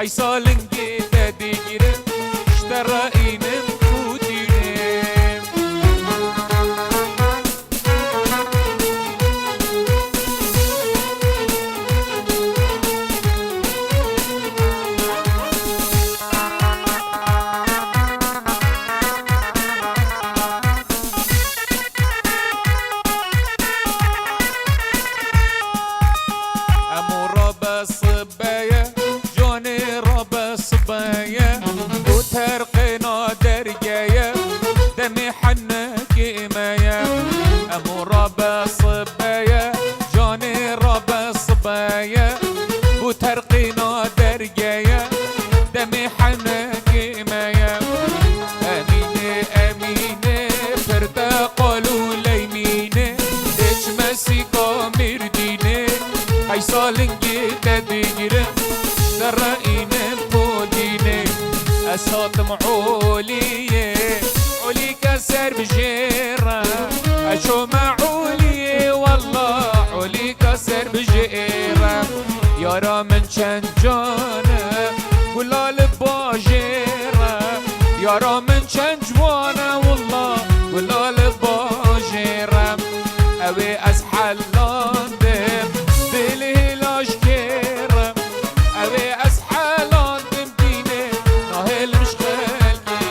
Kaysalın gide digirim İşte rainim kudirim Emu rabbe sıbbeye Cani rabbe sıbbeye Bu terqina dergeye Demi hanne gimeye Emu rabbe sıbbeye Cani rabbe sıbbeye Bu terqina dergeye Demi hanne gimeye Emine emine Perde qalu leymine Deçmesi kamirdine Kaysalın gide digirim درائين بوديني أسات معولية علي كسر بجيرة أشو معولية والله علي كسر بجيرة يارا من چند جانه قلال باجيرة يارا من چند جوانه والله قلال باجيرة أوي أسحلان دم بالهلاش كيرة أوي أسحلان دم ديني ناهل مش خلقي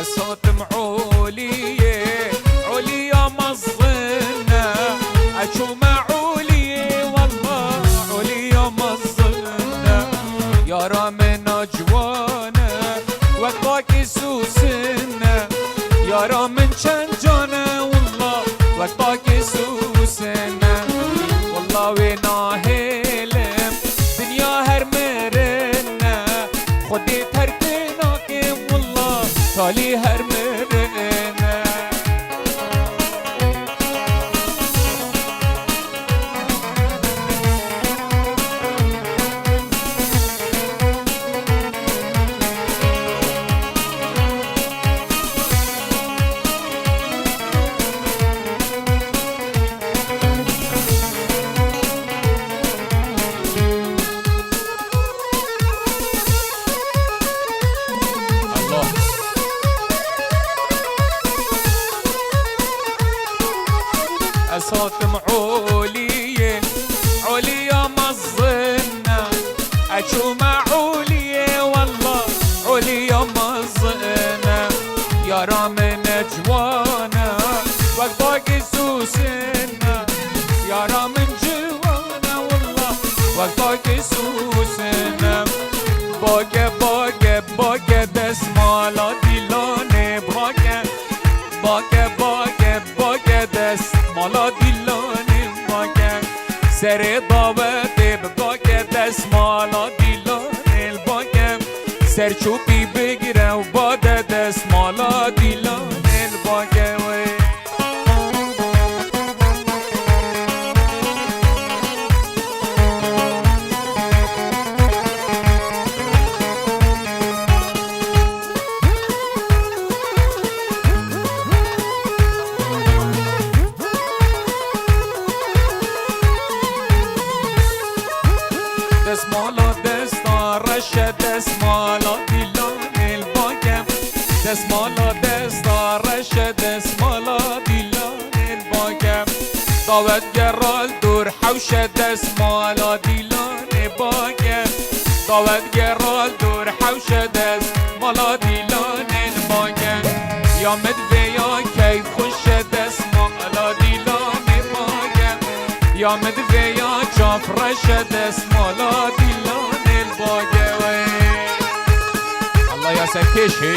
أصوت معولية عليا مظنة أشو معولية والله عليا مظنة يارا من أجوانا وقتك سوسنة يارا من شنجانة والله وقتك سوسنة والله ويناهلم دنيا هرمرنة خديت هركناك والله تالي هرمرنة الله أصوت معولية عليا مظنة أشو معولية والله عليا مظنة يارا من أجوانا وقتك سوسنة يارا من جوانا والله وقتك سوسنة باقي باقي باقي دسمالا دلاني باقي باقي باقي باقي دسمالا دلاني باقي سر دعوت باقي دسمالا دلاني الباقي سر چوبی بگیره و باد دسمالا دلاني الباقي دسمالا دستا رشه دسمالا دیلان الباگم دسمالا دستا رشه دسمالا دیلان الباگم دعوت گرال دور حوشه دسمالا دیلان باگم دعوت گرال دور حوشه دسمالا دیلان باگم یا مدویا کی خوش دسمالا دیلان باگم یا مدویا جاف رشه دسمالا دیلان الباگم الله یا سکشی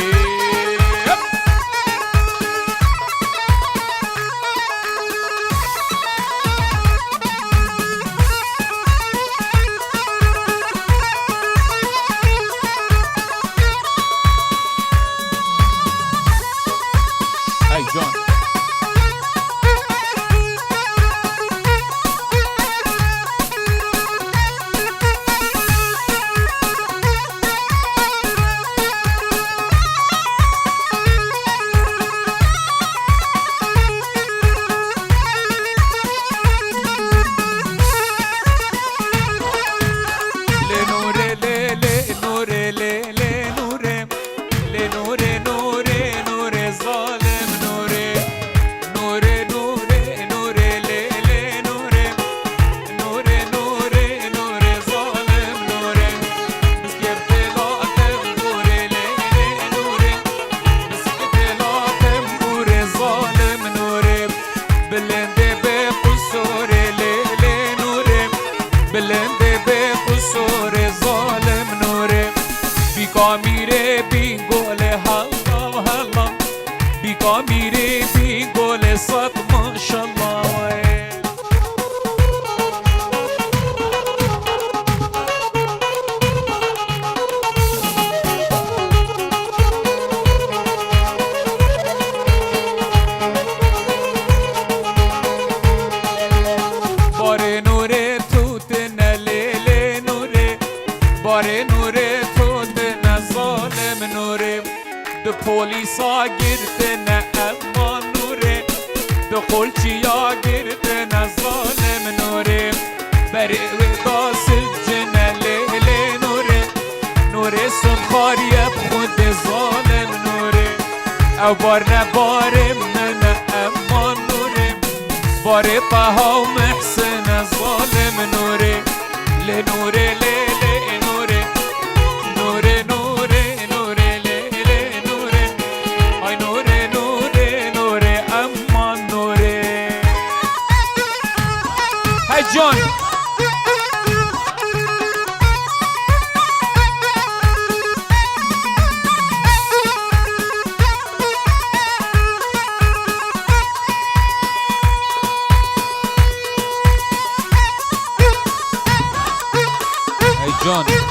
بلنده به قصور ظالم نوره بیکا میره بی گل هلا هلا بیکا میره بی گل صد ماشالله باره نوره تو نه ظالم نوره ده پولیسا گرده نه اما نوره ده قلچیا گرده نه ظالم نوره بره ودا سجنه لیل نوره نوره سنخاریه بخود ظالم نوره او بار نباره من اما نوره باره طها و محسن ظالم نوره لنوره لیل نوره نوره نوره نوره لیل نوره آی نوره نوره نوره اما نوره های جان جان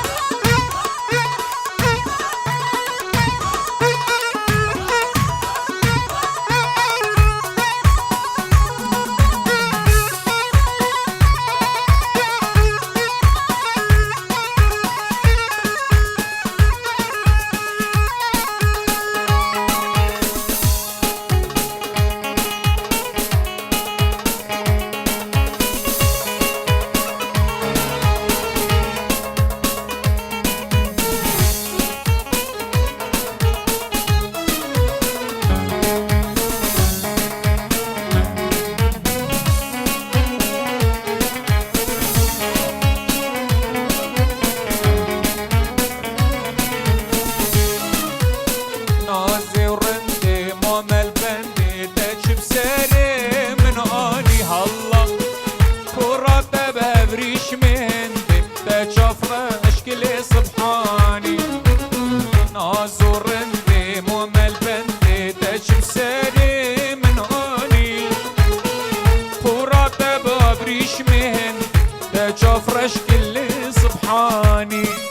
جافرش كل سبحاني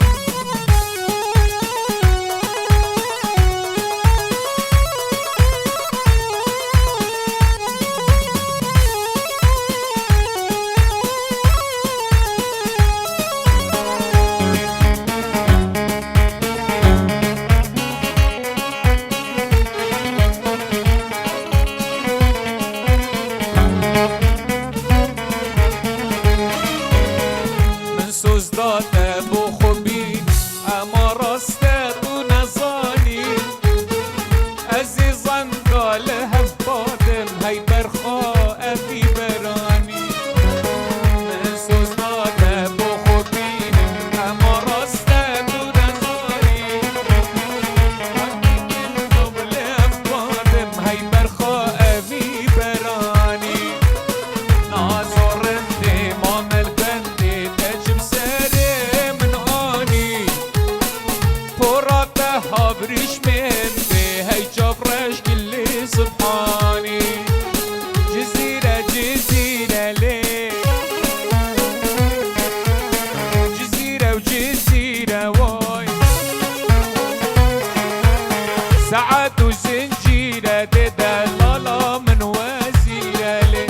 ساعات وزنجيرة دي دلالة من وزيرة لي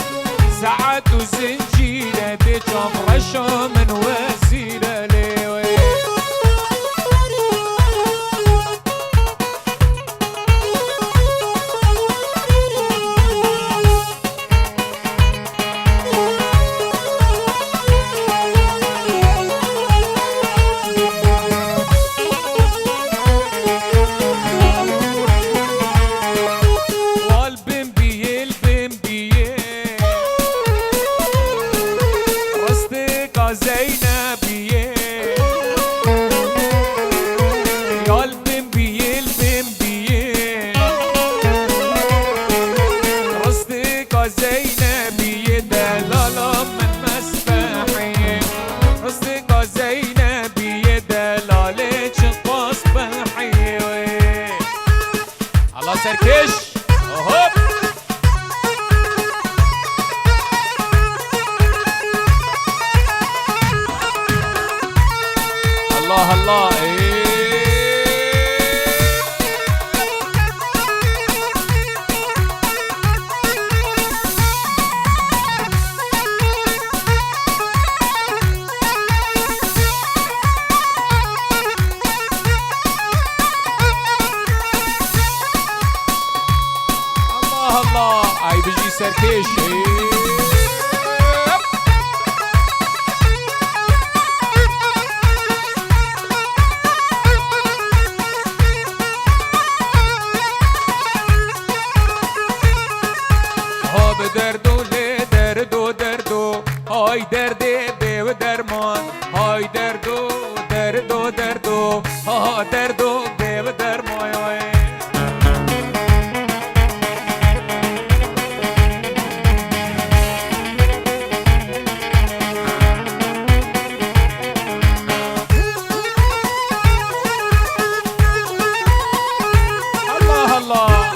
ساعات وزنجيرة دي جمرشة من وزيرة لي زينبية يا البنبية البنبية رصدك زينبية دلالة من مسبحية الله الله إيه. الله الله أي بيجي سركيش إيه. دردو لی دردو دردو های دردی به و درمان های دردو دردو دردو ها دردو به و درمان الله الله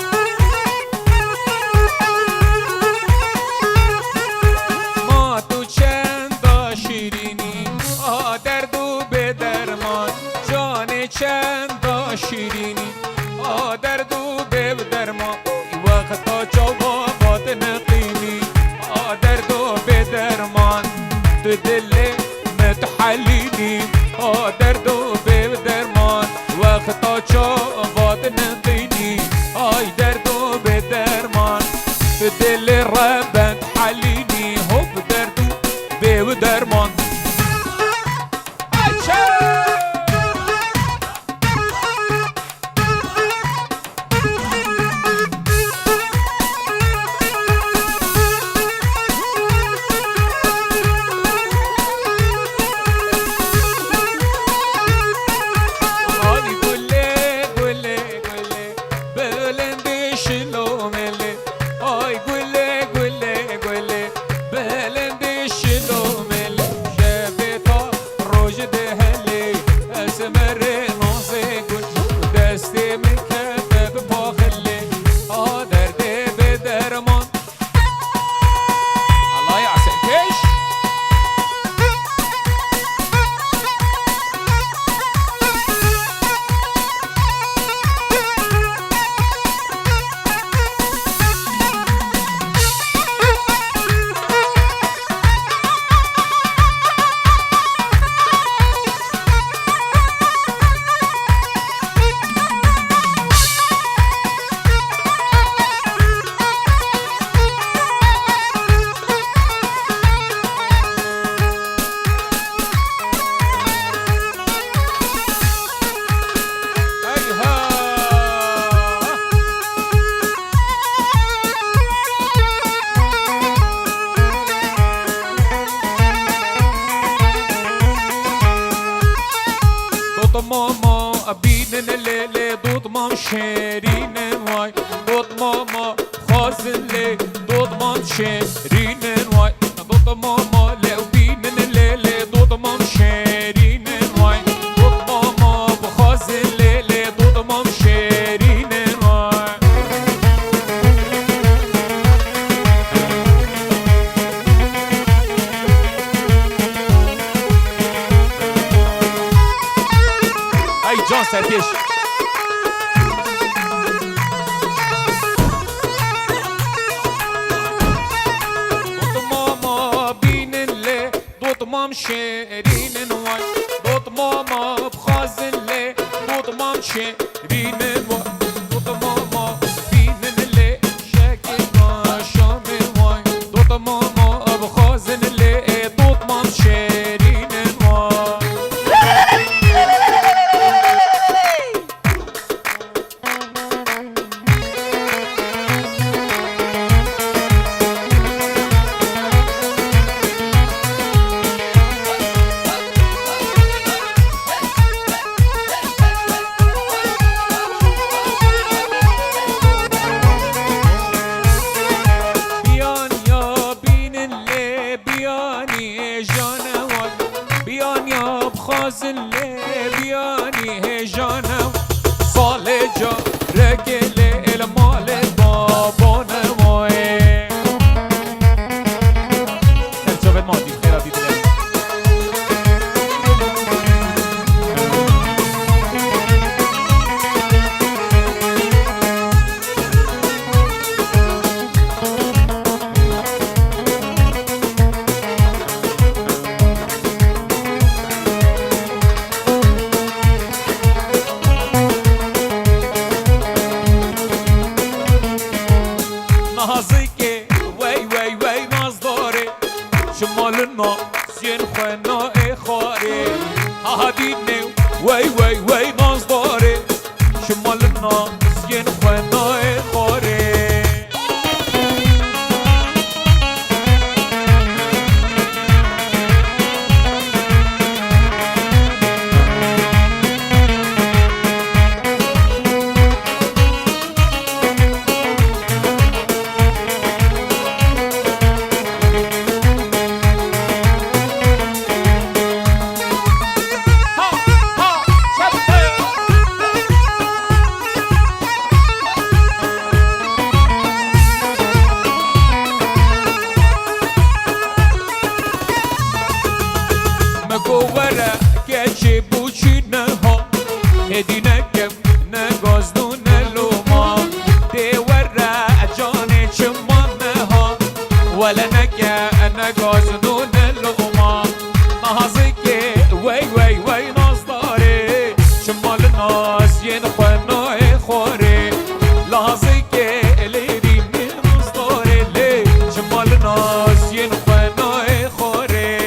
چند شیرینی دردو به درمان وقتا چوبا باد نقینی دردو به درمان تو دل متحلینی دردو به درمان وقتا چوبا نقینی دردو به درمان تو دل ربت حلینی حب دردو به درمان ماما بینن لیلی دود مام شیرین وای دود ماما خازن لی دود مام شیرین وای دود ماما لیو بینن لیلی دود مام شیرین وای دود ماما خازن لیلی دود مام شیرین وای ای جان سرکش دوت ماما بینن لی دوت مام شیرین وای دوت ماما بخازن لی دوت مام شیرین وای دوت ماما بینن لی شکل شام وای دوت ماما بخازن لی دوت مام شیرین وای خازن لی بیانی هجانم سال جا رگل المال بابانم ارجابت مادی خیراتی دلم خاري هاديني وي وي وي ناز داري شمال الناس ينخونا خاري مگوره که چه بوچی نها هدی نکم نگازدون لوما دیوره جان چمان نها ولا نکه نگازدون لوما نازی که وی وی وی ناز داره شمال ناز ین خونای خوره لازی که لیدی ناز داره لی شمال ناز ین خونای خوره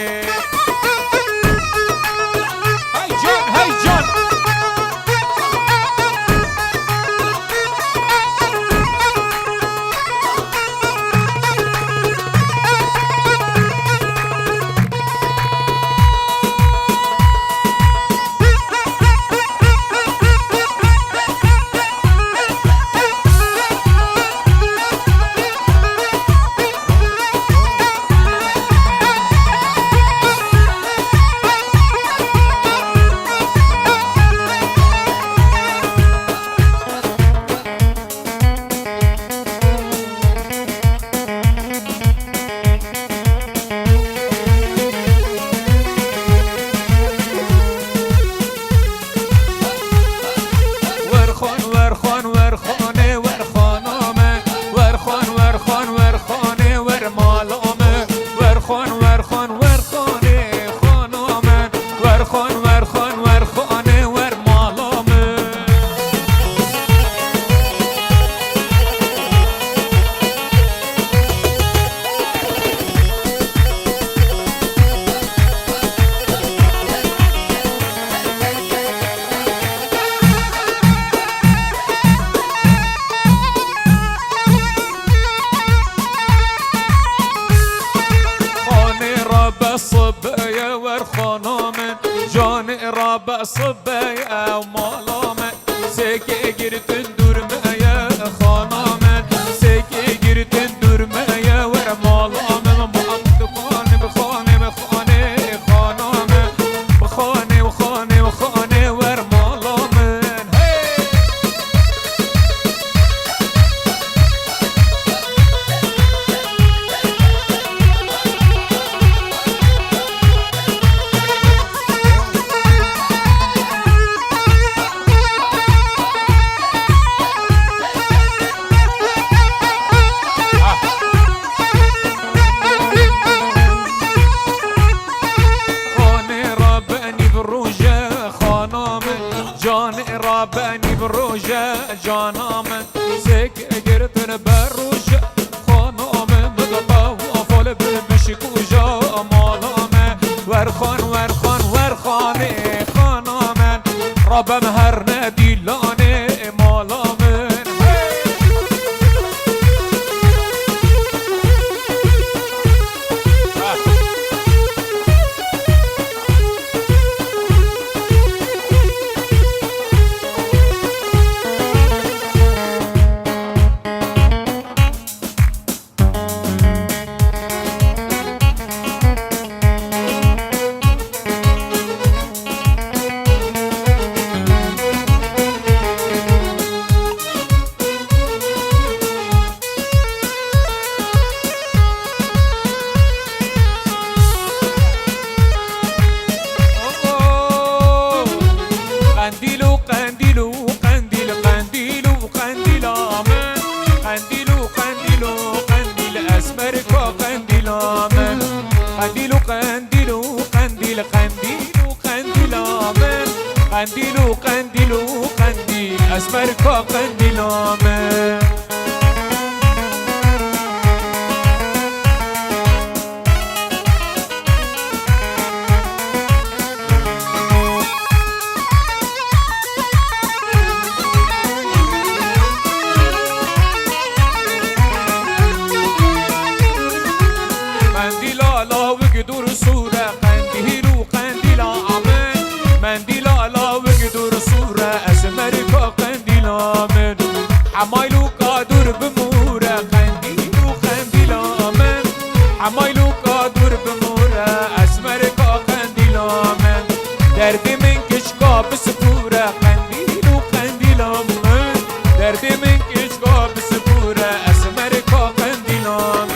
صبايا ورخانامن جان راب صبايا ومالامن سكي جرتن درمايا خانامن سكي جرتن درمايا ورمالامن محمد خاني بخاني بخاني خانامن بخاني وخاني وخاني ورمالامن جان رابني بروجة جانامن سك قرتن بروجة خانامن مقطع وفال بمشكوجة مالامن ورخان ورخان ورخاني خانامن رابم هر ندي لاني مالامن قنديلو قنديلو قنديل أسمركا قنديلامه derdimin küçük bir spura kandil u kandilam men derdimin küçük bir spura esmer ka kandilam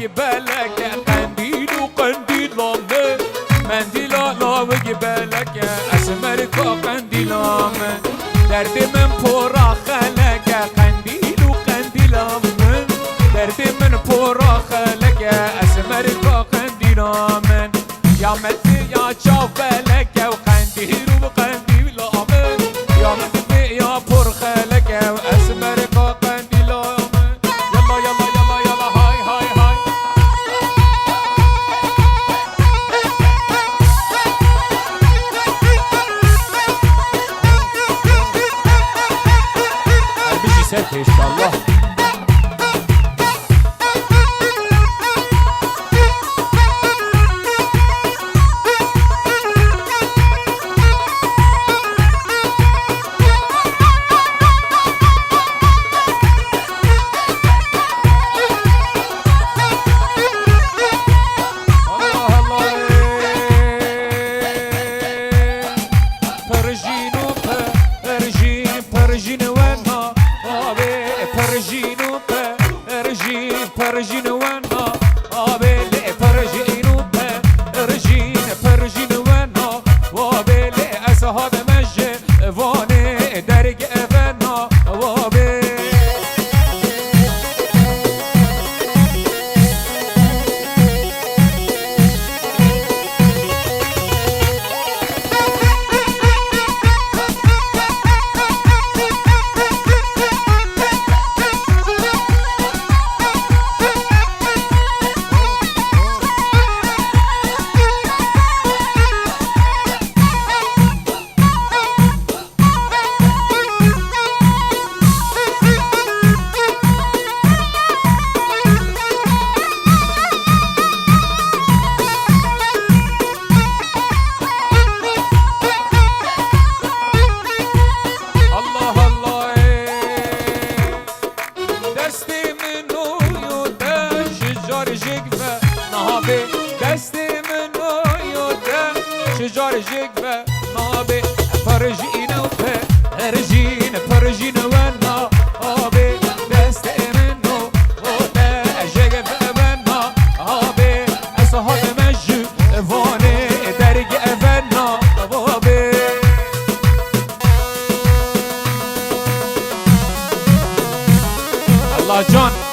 جبالك قنديل وقنديل الله منديل الله وجبالك اسمرك قنديل من درد من پورا خلق قنديل وقنديل من درد من پورا خلق اسمرك قنديل من يا متي يا شافلك وقنديل وقنديل من يا متي يا پور خلق اسمرك قنديل من يلا يلا يلا يلا هاي هاي هاي سيف ان شاء الله Perjin wana abele perjin perjin perjin wana abele ashab mejje vane derge evena abe شجار جيكفة نابي فرجينا فرجين فرجين وانا ابي دست منه ودا جيكفة وانا ابي اصحاب مجو فاني درج افنا ابي الله جان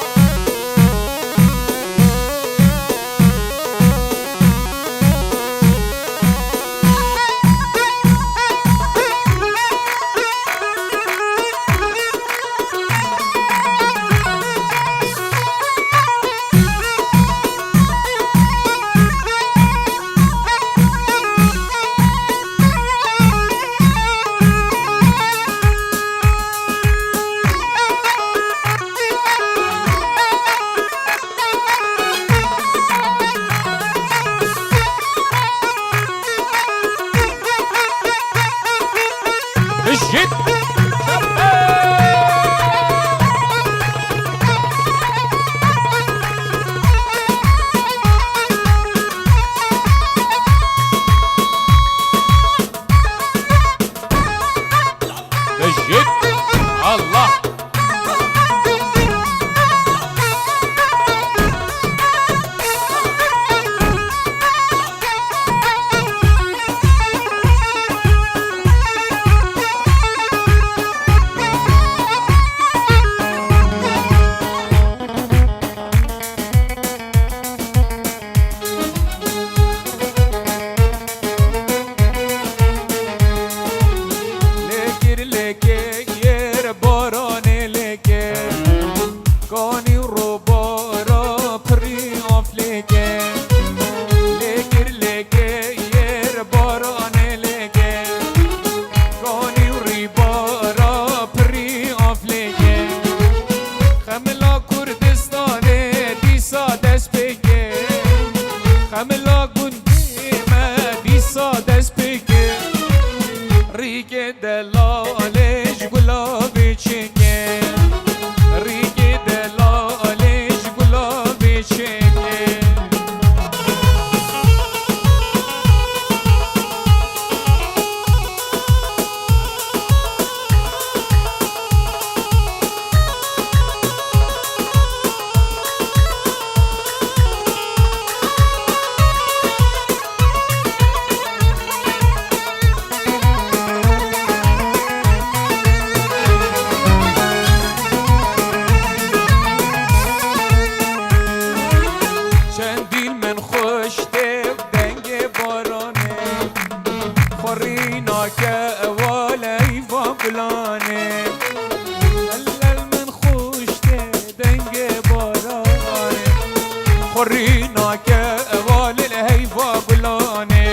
خورينا كوال الهيفا بلاني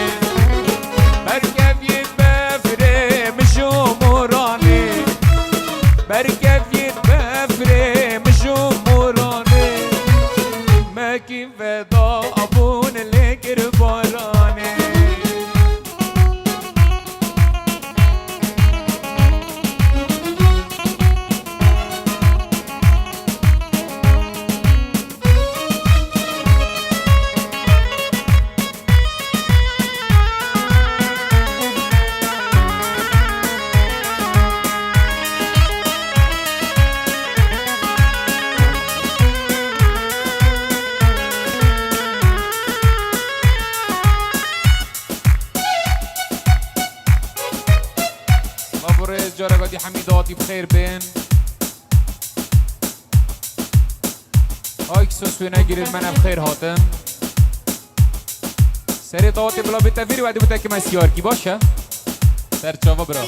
مركب يتبفري مشو موراني مركب يتبفري مشو موراني ما كيف ضابون اللي كرباراني جارگادی حمیداتی بخیر بین آی کسوس وی نگیرید من بخیر هاتم سری داتی بلا بتفیری وعدی بوده که مسیار کی باشه سر چاوا برا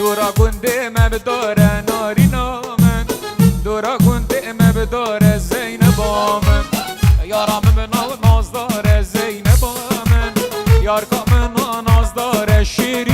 دورا گنده مبدار ناری نامن دورا گنده مبدار زینبامن یارم من نازدار زینبامن یار کامن نازدار شیری